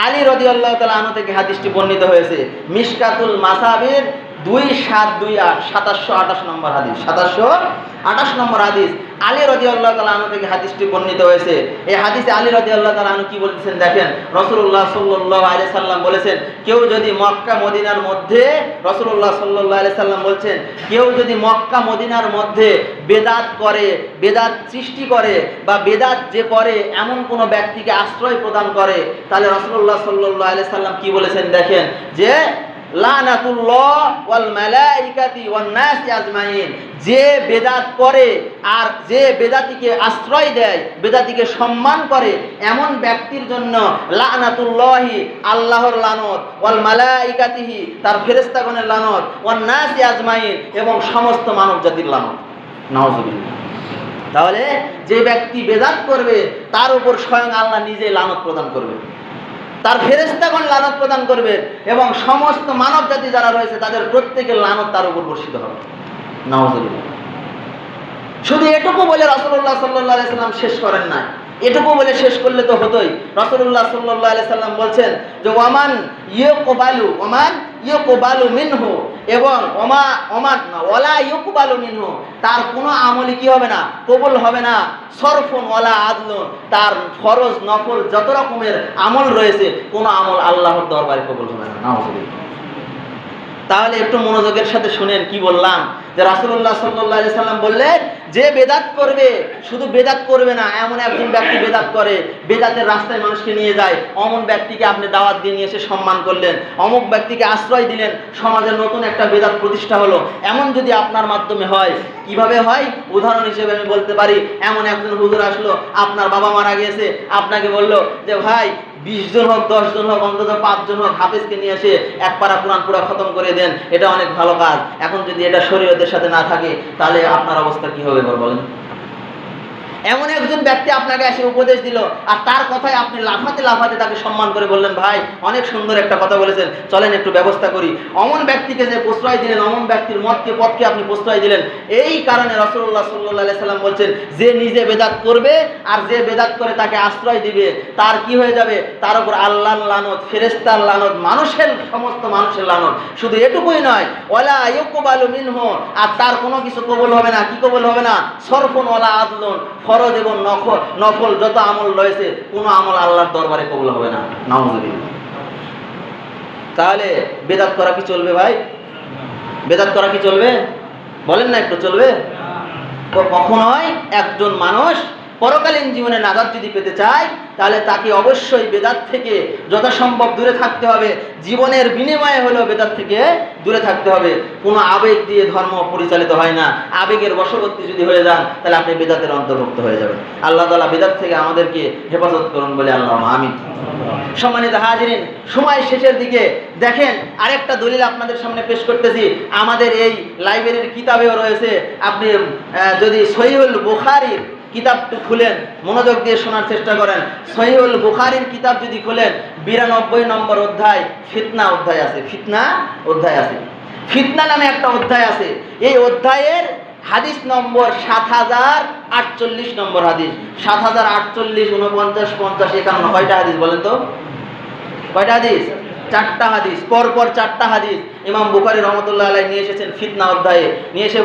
আলী রাদিয়াল্লাহু তাআলা আনহু থেকে হাদিসটি বর্ণিত হয়েছে। মিশকাতুল মাসাবির 2728 2728 নম্বর হাদিস, 2728 নম্বর হাদিস। আলী রাদিয়াল্লাহু তাআলা আনহু থেকে হাদিসটি বর্ণিত হয়েছে। এই হাদিসে আলী রাদিয়াল্লাহু তাআলা আনহু কি বলতেছেন দেখেন, রাসূলুল্লাহ সাল্লাল্লাহু আলাইহি সাল্লাম বলেছেন, কেউ যদি মক্কা মদিনার মধ্যে, রাসূলুল্লাহ সাল্লাল্লাহু আলাইহি সাল্লাম বলছেন, কেউ যদি মক্কা মদিনার মধ্যে বেদাত করে, বেদাত সৃষ্টি করে বা বেদাত যে করে এমন কোনো ব্যক্তিকে আশ্রয় প্রদান করে, তাহলে রাসূলুল্লাহ সাল্লাল্লাহু আলাইহি সাল্লাম কি বলেছেন দেখেন, যে লানাতুল্লাহ ওয়াল মালাইকাতি ওয়ান নাস আজমাইন, যে বেদাত করে আর যে বেদাতিকে আশ্রয় দেয়, বেদাতিকে সম্মান করে, এমন ব্যক্তির জন্য লানাতুল্লাহি, আল্লাহর লানত, ওয়াল মালাইকাতিহি, তার ফেরেশতাগণের লানত, ওয়ান নাস আজমাইন, এবং সমস্ত মানব জাতির লানত। নাউযুবিল্লাহ। তাহলে যে ব্যক্তি বেদাত করবে তার উপর স্বয়ং আল্লাহ নিজে লানত প্রদান করবে, তার ফেরেশতাগণ লানত প্রদান করবে, এবং সমস্ত মানব জাতি যারা রয়েছে তাদের প্রত্যেকের লানত তার উপর বর্ষিত হবে। নাউযুবিল্লাহ। শুধু এটুকু বলে রাসূলুল্লাহ সাল্লাল্লাহু আলাইহি সাল্লাম শেষ করেন না, এটুকু বলে শেষ করলে তো হতোই। রাসূলুল্লাহ সাল্লাল্লাহু আলাইহি সাল্লাম বলছেন যে ওয়ামান ইয়ুকবালু মিনহু, এবং ওয়ালা ইয়ুকবালু মিনহু, তার কোনো আমলই কি হবে না, কবুল হবে না। সরফুন ওয়ালা আদলুন, তার ফরজ নফল যত রকমের আমল রয়েছে কোনো আমল আল্লাহর দরবারে কবুল হবে না। নাউযুবিল্লাহ। তাহলে একটু মনোযোগের সাথে শুনেন কি বললাম, যে রাসূলুল্লাহ সাল্লাল্লাহু আলাইহি সাল্লাম বললেন যে বেদাত করবে, শুধু বেদাত করবে না, এমন একজন ব্যক্তি বেদাত করে, বেদাতের রাস্তায় মানুষকে নিয়ে যায়, অমন ব্যক্তিকে আপনি দাওয়াত দিয়ে নিয়ে এসে সম্মান করলেন, অমুক ব্যক্তিকে আশ্রয় দিলেন, সমাজের নতুন একটা বেদাত প্রতিষ্ঠা হলো, এমন যদি আপনার মাধ্যমে হয়, কিভাবে হয়? উদাহরণ হিসেবে আমি বলতে পারি, এমন একজন হুজুর আসলো, আপনার বাবা মারা গেছে, আপনাকে বলল যে ভাই 20 জন হোক 10 জন হোক অন্তত 5 জন হোক হাফেজকে নিয়ে এসে এক পারা কোরআন পুরো খতম করে দেন, এটা অনেক ভালো কাজ। এখন যদি এটা শরীয়তের সাথে না থাকে তাহলে আপনার অবস্থা কি হবে বলেন? এমন একজন ব্যক্তি আপনাকে এসে উপদেশ দিল, আর তার কথায় আপনি লাফাতে লাফাতে তাকে সম্মান করে বললেন, ভাই অনেক সুন্দর একটা কথা বলেছেন, চলেন একটু ব্যবস্থা করি। অমন ব্যক্তিকে যে প্রশ্রয় দিলেন, অমন ব্যক্তির পথকে আপনি প্রশ্রয় দিলেন। এই কারণে রাসূলুল্লাহ সাল্লাল্লাহু আলাইহি সাল্লাম বলছেন, যে নিজে বেদাত করবে আর যে বেদাত করে তাকে আশ্রয় দিবে, তার কি হয়ে যাবে? তার উপর আল্লাহর লানত, ফেরেশতার লানত, সমস্ত মানুষের লানত। শুধু এটুকুই নয়, ওয়ালা ইয়ুকবালু মিনহু, আর তার কোনো কিছু কবুল হবে না। কি কবুল হবে না? সরফুন ওয়ালা আদলুন, ফরজ এবং নফল যত আমল রয়েছে কোনো আমল আল্লাহর দরবারে কবুল হবে না। নাউযুবিল্লাহ। তাহলে বেদাত করা কি চলবে ভাই? বেদাত করা কি চলবে? বলেন না একটু, চলবে? কখনোই একজন মানুষ পরকালীন জীবনে নাজাত যদি পেতে চায় তাহলে তাকে অবশ্যই বেদাত থেকে যথাসম্ভব দূরে থাকতে হবে। জীবনের বিনিময়ে হলেও বেদাত থেকে দূরে থাকতে হবে। কোনো আবেগ দিয়ে ধর্ম পরিচালিত হয় না। আবেগের বশবর্তী যদি হয়ে যান তাহলে আপনি বেদাতের অন্তর্ভুক্ত হয়ে যাবেন। আল্লাহ তাআলা বেদাত থেকে আমাদেরকে হেফাজত করুন বলে আল্লাহ আমিন। সম্মানিত হাজিরিন, সময় শেষের দিকে দেখেন আরেকটা দলিল আপনাদের সামনে পেশ করতেছি। আমাদের এই লাইব্রেরির কিতাবেও রয়েছে। আপনি যদি সহিহুল বুখারীর কিতাবটি খুলেন, মনোযোগ দিয়ে শোনার চেষ্টা করেন। সহিহুল বুখারীর কিতাব যদি খুলেন, 92 নম্বর অধ্যায় ফিতনা অধ্যায় আছে। ফিতনা অধ্যায় আছে। ফিতনা নামে একটা অধ্যায় আছে। এই অধ্যায়ের হাদিস নম্বর 7048 নম্বর হাদিস। 7048, 49, 50, 51, কয়টা হাদিস বলেন তো? কয়টা হাদিস? 4টা হাদিস, পরপর 4টা হাদিস ইমাম বুখারী রহমতুল্লাহ আলাইহি নিয়ে এসেছেন ফিতনা অধ্যায়ে। নিয়ে এসে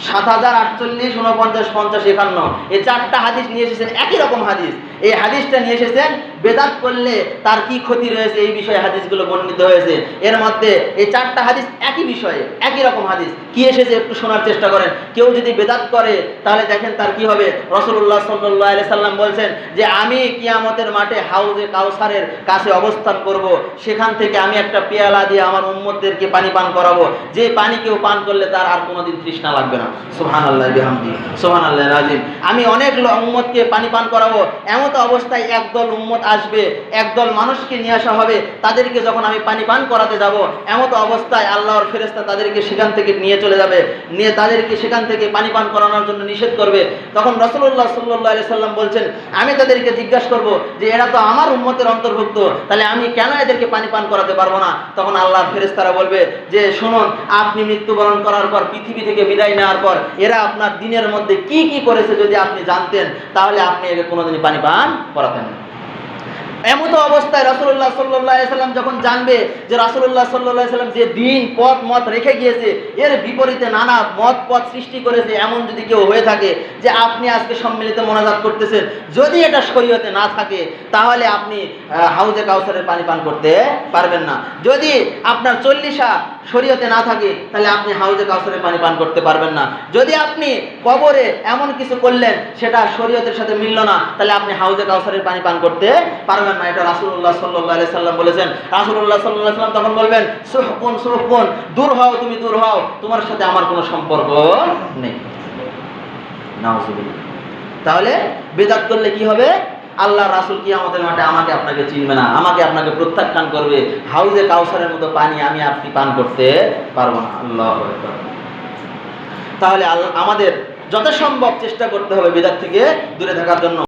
7048, 49, 50, 51 এই 4টা হাদিস নিয়ে এসেছেন, একই রকম হাদিস। এই হাদিসটা নিয়ে এসেছেন বেদাত করলে তার কি ক্ষতি রয়েছে এই বিষয়ে হাদিসগুলো বর্ণিত হয়েছে। এর মধ্যে এই 4টা হাদিস একই বিষয়ে, একই রকম হাদিস। কি এসেছে একটু শোনার চেষ্টা করেন। কেউ যদি বেদাত করে তাহলে দেখেন তার কি হবে। রাসূলুল্লাহ সাল্লাল্লাহু আলাইহি সাল্লাম বলছেন যে আমি কিয়ামতের মাঠে হাউজে কাউসারের কাছে অবস্থান করব, সেখান থেকে আমি একটা পেয়ালা দিয়ে আমার উম্মতদেরকে পানি পান করাবো, যে পানি কেউ পান করলে তার আর কোনোদিন তৃষ্ণা লাগবে না। সুবহানাল্লাহ বিহামদি, সুবহানাল্লাহিল আযীম। আমি অনেক উম্মতকে পানি পান করাবো। এমত অবস্থায় একদল উম্মত আসবে, একদল মানুষকে নিয়ে আসা হবে, তাদেরকে যখন আমি পানি পান করাতে যাব, এমত অবস্থায় আল্লাহর ফেরেশতা তাদেরকে সেখান থেকে নিয়ে চলে যাবে, নিয়ে তাদেরকে সেখান থেকে পানি পান করানোর জন্য নিষেধ করবে। তখন রাসূলুল্লাহ সাল্লাল্লাহু আলাইহি সাল্লাম বলছেন, আমি তাদেরকে জিজ্ঞাসা করব যে এরা তো আমার উম্মতের অন্তর্ভুক্ত, তাহলে আমি কেন এদেরকে পানি পান করাতে পারবো না? তখন আল্লাহর ফেরেশতারা বলবে যে শুনুন, আপনি মৃত্যুবরণ করার পর, পৃথিবী থেকে বিদায় নেওয়ার পর এরা আপনার দিনের মধ্যে কি কি করেছে যদি আপনি জানতেন তাহলে আপনি একে কোনোদিনই পানি পান করাতেন না। এমতো অবস্থায় রাসূলুল্লাহ সাল্লাল্লাহু আলাইহি সাল্লাম যখন জানবে যে রাসূলুল্লাহ সাল্লাল্লাহু আলাইহি সাল্লাম যে দিন পথ মত রেখে গিয়েছে এর বিপরীতে নানা মত পথ সৃষ্টি করেছে, এমন যদি কেউ হয়ে থাকে যে আপনি আজকে সম্মিলিত মোনাজাত করতেছেন, যদি এটা শরীয়তে না থাকে তাহলে আপনি হাউজে কাউসারের পানি পান করতে পারবেন না। যদি আপনার 40 শরীয়তে না থাকে তাহলে আপনি হাউজে কাউসারের পানি পান করতে পারবেন না। যদি আপনি কবরে এমন কিছু করলেন সেটা শরীয়তের সাথে মিলল না, তাহলে আপনি হাউজে কাউসারের পানি পান করতে পারবেন না। এটা রাসূলুল্লাহ সাল্লাল্লাহু আলাইহি সাল্লাম বলেছেন। রাসূলুল্লাহ সাল্লাল্লাহু আলাইহি সাল্লাম তখন বলবেন, সুহকুন সুহকুন, দূর হও, তুমি দূর হও, তোমার সাথে আমার কোনো সম্পর্ক নেই। নাউজুবিল্লাহ। তাহলে বিদআত করলে কি হবে? আল্লাহ রাসূল কিয়ামতের মাঠে আমাকে আপনাকে চিনবে না, আমাকে আপনাকে প্রত্যাখ্যান করবে। হাউজে কাউসারের মতো পানি আমি আপনি পান করতে পারবো না। আল্লাহু আকবার। তাহলে আমাদের যত সম্ভব চেষ্টা করতে হবে বিদআত থেকে দূরে থাকার জন্য।